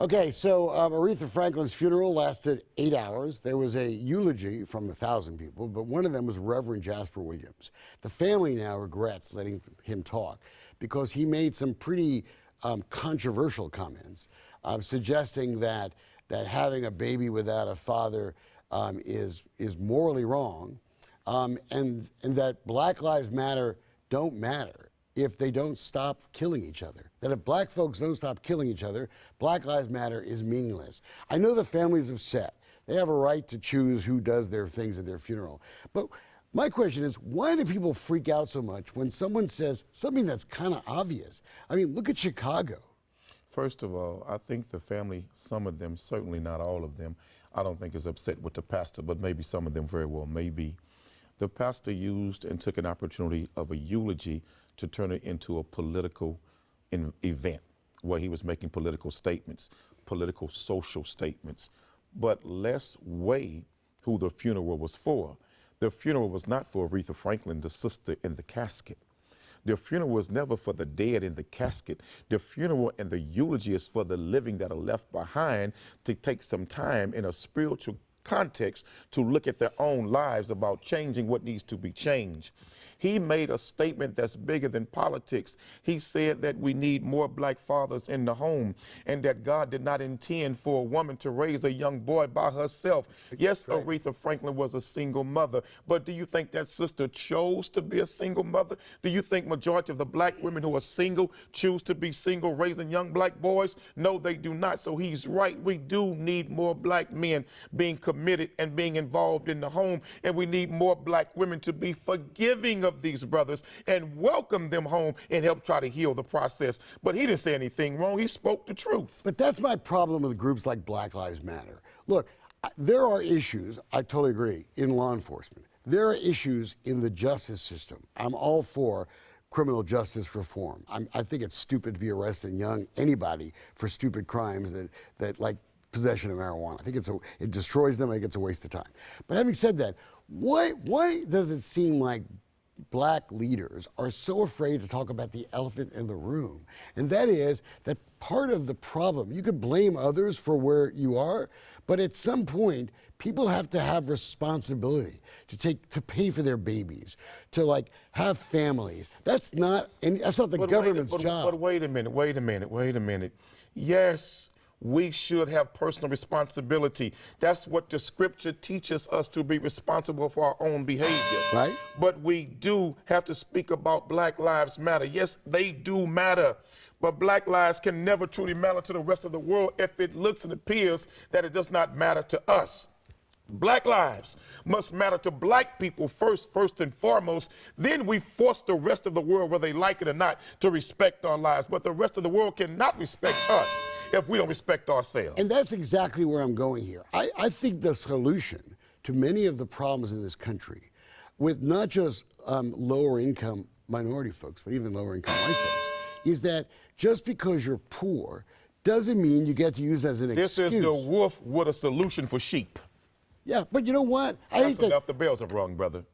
Okay, so Aretha Franklin's funeral lasted 8 hours. There was a eulogy from 1,000 people, but one of them was Reverend Jasper Williams. The family now regrets letting him talk because he made some pretty controversial comments, suggesting that having a baby without a father is morally wrong, and that Black Lives Matter don't matter if they don't stop killing each other. That if black folks don't stop killing each other, Black Lives Matter is meaningless. I know the family's upset. They have a right to choose who does their things at their funeral. But my question is, why do people freak out so much when someone says something that's kind of obvious? I mean, look at Chicago. First of all, I think the family, some of them, certainly not all of them, I don't think is upset with the pastor, but maybe some of them very well may be. The pastor used and took an opportunity of a eulogy to turn it into a political event where he was making political statements, political social statements. But let's weigh who the funeral was for. The funeral was not for Aretha Franklin, the sister in the casket. The funeral was never for the dead in the casket. The funeral and the eulogy is for the living that are left behind to take some time in a spiritual context to look at their own lives about changing what needs to be changed. He made a statement that's bigger than politics. He said that we need more black fathers in the home and that God did not intend for a woman to raise a young boy by herself. Yes, right. Aretha Franklin was a single mother, but do you think that sister chose to be a single mother? Do you think majority of the black women who are single choose to be single raising young black boys? No, they do not. So he's right. We do need more black men being committed and being involved in the home, and we need more black women to be forgiving of these brothers and welcome them home and help try to heal the process. But he didn't say anything wrong. He spoke the truth. But that's my problem with groups like Black Lives Matter. Look, there are issues, I totally agree, in law enforcement. There are issues in the justice system. I'm all for criminal justice reform. I think it's stupid to be arresting anybody for stupid crimes that like possession of marijuana. I think it destroys them. I think it's a waste of time. But having said that, why does it seem like black leaders are so afraid to talk about the elephant in the room? And that is that part of the problem, you could blame others for where you are, but at some point, people have to have responsibility to pay for their babies, to like have families. That's not the government's job. But wait a minute. Yes, we should have personal responsibility. That's what the scripture teaches us, to be responsible for our own behavior. Right. But we do have to speak about Black Lives Matter. Yes, they do matter. But black lives can never truly matter to the rest of the world if it looks and appears that it does not matter to us. Black lives must matter to black people first and foremost. Then we force the rest of the world, whether they like it or not, to respect our lives. But the rest of the world cannot respect us if we don't respect ourselves. And that's exactly where I'm going here. I think the solution to many of the problems in this country, with not just lower income minority folks, but even lower income white folks, is that just because you're poor doesn't mean you get to use as an excuse. This is the wolf with a solution for sheep. Yeah, but you know what? That's enough. The bells have rung, brother.